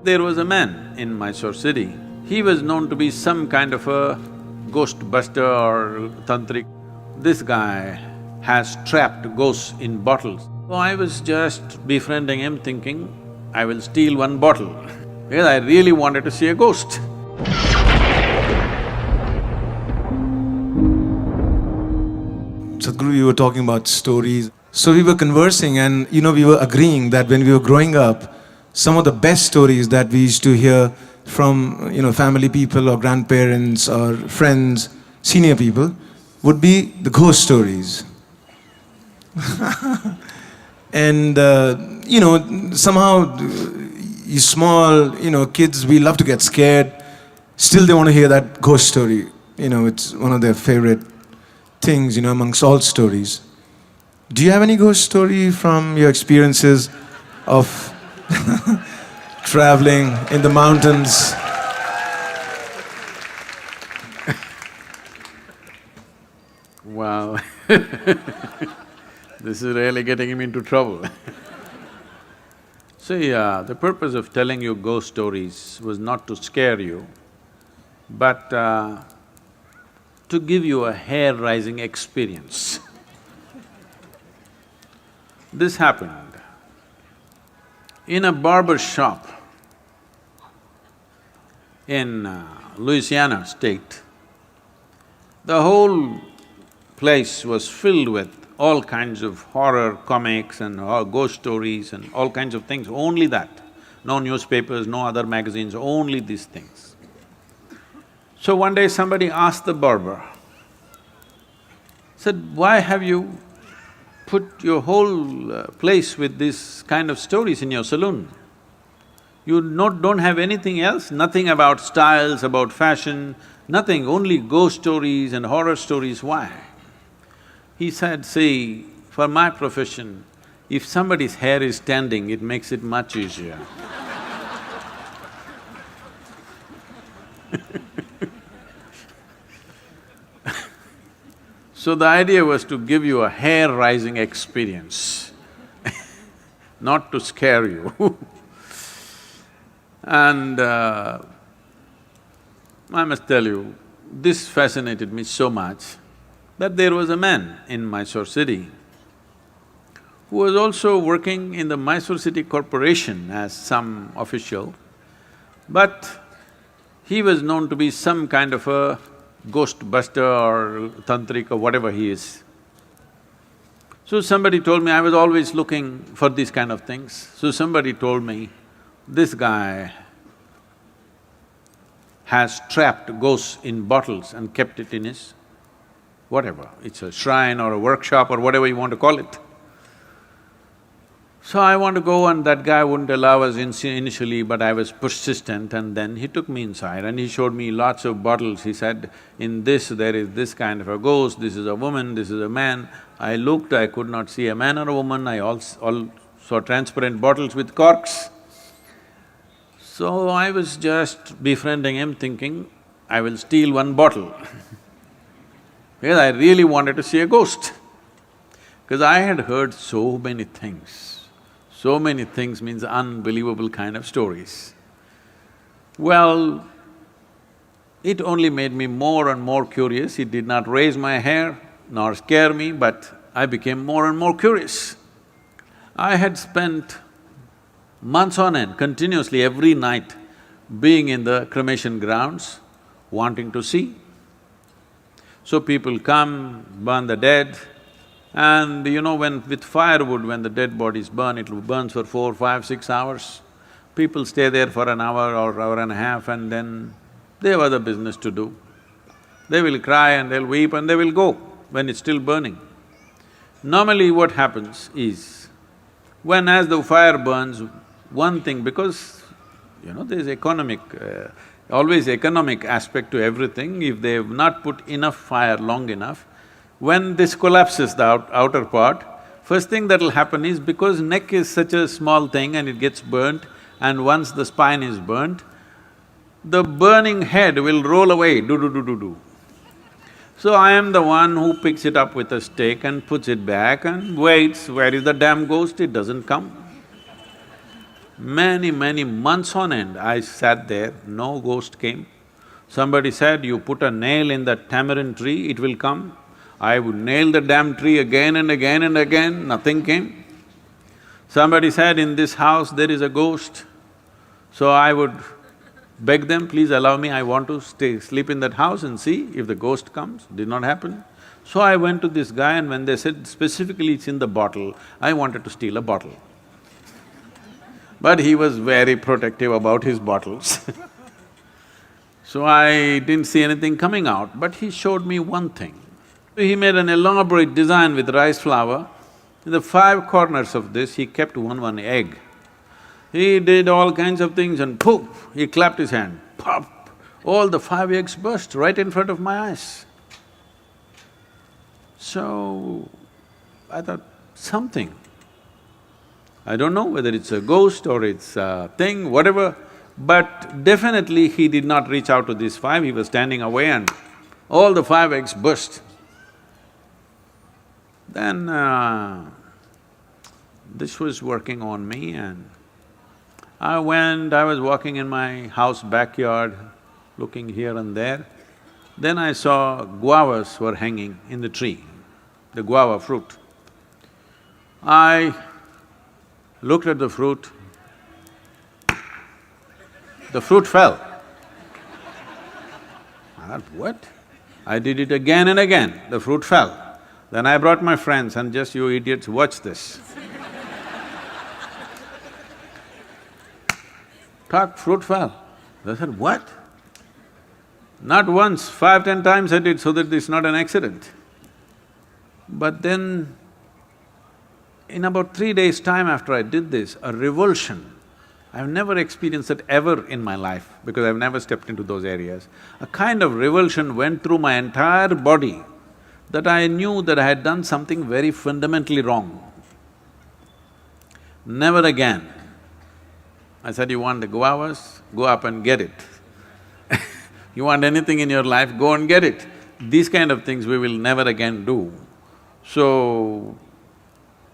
There was a man in Mysore city. He was known to be some kind of a ghost buster or tantric. This guy has trapped ghosts in bottles. So I was just befriending him thinking, I will steal one bottle because I really wanted to see a ghost. Sadhguru, you were talking about stories. So we were conversing and we were agreeing that when we were growing up, some of the best stories that we used to hear from family people or grandparents or friends, senior people, would be the ghost stories. And somehow you small, kids, we love to get scared. Still they want to hear that ghost story. It's one of their favorite things, amongst all stories. Do you have any ghost story from your experiences of traveling in the mountains? Wow this is really getting him into trouble See, the purpose of telling you ghost stories was not to scare you, but to give you a hair-raising experience. This happened in a barber shop in Louisiana state. The whole place was filled with all kinds of horror comics and ghost stories and all kinds of things, only that. No newspapers, no other magazines, only these things. So one day somebody asked the barber, said, why have you put your whole place with this kind of stories in your saloon? You don't have anything else, nothing about styles, about fashion, nothing, only ghost stories and horror stories, why? He said, see, for my profession, if somebody's hair is standing, it makes it much easier. So the idea was to give you a hair-raising experience not to scare you And I must tell you, this fascinated me so much that there was a man in Mysore city who was also working in the Mysore City Corporation as some official, but he was known to be some kind of a ghost buster or tantric or whatever he is. So somebody told me, I was always looking for these kind of things, so somebody told me, this guy has trapped ghosts in bottles and kept it in his whatever, it's a shrine or a workshop or whatever you want to call it. So I want to go and that guy wouldn't allow us initially, but I was persistent and then he took me inside and he showed me lots of bottles. He said, in this there is this kind of a ghost, this is a woman, this is a man. I looked, I could not see a man or a woman, I all saw transparent bottles with corks. So I was just befriending him thinking, I will steal one bottle because I really wanted to see a ghost. Because I had heard so many things. So many things means unbelievable kind of stories. Well, it only made me more and more curious. It did not raise my hair nor scare me, but I became more and more curious. I had spent months on end, continuously every night, being in the cremation grounds, wanting to see. So people come, burn the dead, and when with firewood, when the dead bodies burn, it burns for 4, 5, 6 hours. People stay there for an hour or hour and a half and then they have other business to do. They will cry and they'll weep and they will go when it's still burning. Normally what happens is, when as the fire burns, one thing, because there's always economic aspect to everything, if they have not put enough fire long enough, when this collapses, the outer part, first thing that'll happen is because neck is such a small thing and it gets burnt, and once the spine is burnt, the burning head will roll away, do. So I am the one who picks it up with a stick and puts it back and waits, where is the damn ghost? It doesn't come. Many months on end, I sat there, no ghost came. Somebody said, you put a nail in that tamarind tree, it will come. I would nail the damn tree again and again and again, nothing came. Somebody said, in this house there is a ghost. So I would beg them, please allow me, I want to sleep in that house and see if the ghost comes. Did not happen. So I went to this guy, and when they said specifically it's in the bottle, I wanted to steal a bottle. But he was very protective about his bottles So I didn't see anything coming out, but he showed me one thing. He made an elaborate design with rice flour. In the five corners of this, he kept one egg. He did all kinds of things and poof, he clapped his hand, pop! All the five eggs burst right in front of my eyes. So, I thought, something. I don't know whether it's a ghost or it's a thing, whatever, but definitely he did not reach out to these five, he was standing away and all the five eggs burst. Then this was working on me, and I was walking in my house backyard, looking here and there. Then I saw guavas were hanging in the tree, the guava fruit. I looked at the fruit fell. I thought, what? I did it again and again, the fruit fell. Then I brought my friends and just, you idiots, watch this. Fruit fell. They said, what? Not once, 5, 10 times I did so that it's not an accident. But then, in about 3 days' time after I did this, a revulsion, I've never experienced it ever in my life because I've never stepped into those areas. A kind of revulsion went through my entire body that I knew that I had done something very fundamentally wrong. Never again. I said, you want the guavas? Go up and get it. You want anything in your life, go and get it. These kind of things we will never again do. So,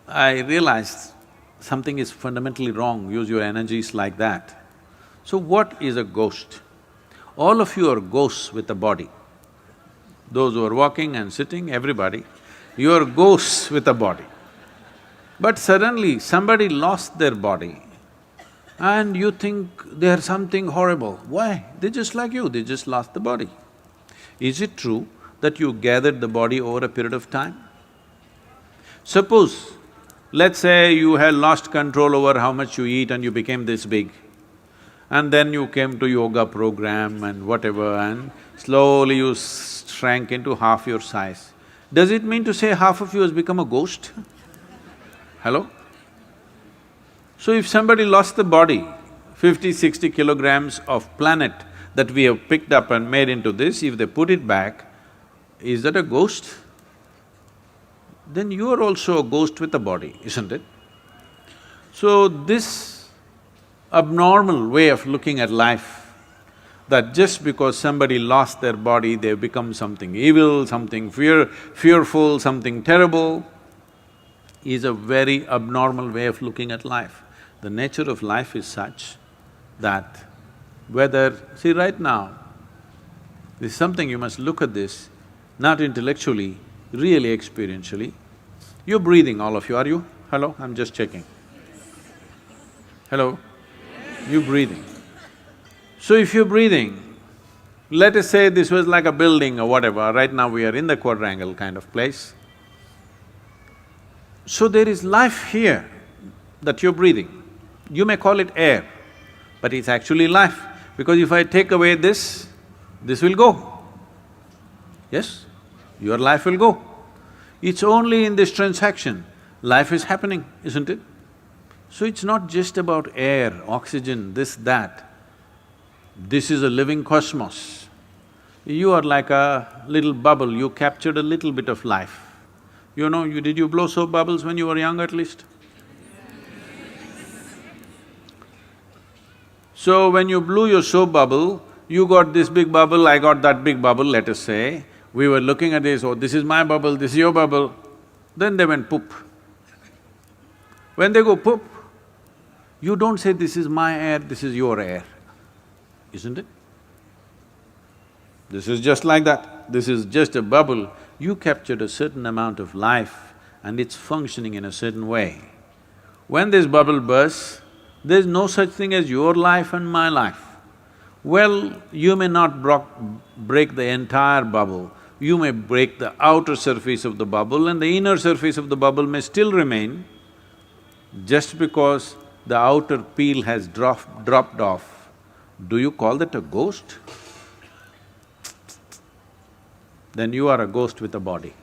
I realized something is fundamentally wrong, use your energies like that. So what is a ghost? All of you are ghosts with a body. Those who are walking and sitting, everybody, you are ghosts with a body. But suddenly somebody lost their body and you think they are something horrible. Why? They're just like you, they just lost the body. Is it true that you gathered the body over a period of time? Suppose, let's say you had lost control over how much you eat and you became this big, and then you came to yoga program and whatever, and slowly you shrank into half your size. Does it mean to say half of you has become a ghost? Hello? So if somebody lost the body, 50, 60 kilograms of planet that we have picked up and made into this, if they put it back, is that a ghost? Then you are also a ghost with a body, isn't it? So this abnormal way of looking at life, that just because somebody lost their body, they've become something evil, something fearful, something terrible, is a very abnormal way of looking at life. The nature of life is such that whether… See, right now, this is something you must look at this, not intellectually, really experientially. You're breathing, all of you, are you? Hello? I'm just checking. Hello? You're breathing. So if you're breathing, let us say this was like a building or whatever, right now we are in the quadrangle kind of place. So there is life here that you're breathing. You may call it air, but it's actually life, because if I take away this will go. Yes? Your life will go. It's only in this transaction, life is happening, isn't it? So it's not just about air, oxygen, this, that. This is a living cosmos. You are like a little bubble, you captured a little bit of life. You know, did you blow soap bubbles when you were young at least? So when you blew your soap bubble, you got this big bubble, I got that big bubble, let us say. We were looking at this, oh, this is my bubble, this is your bubble. Then they went poop. When they go poop, You don't say, this is my air, this is your air, isn't it? This is just like that. This is just a bubble. You captured a certain amount of life and it's functioning in a certain way. When this bubble bursts, there's no such thing as your life and my life. Well, you may not break the entire bubble, you may break the outer surface of the bubble and the inner surface of the bubble may still remain. Just because the outer peel has dropped off, do you call that a ghost? Then you are a ghost with a body.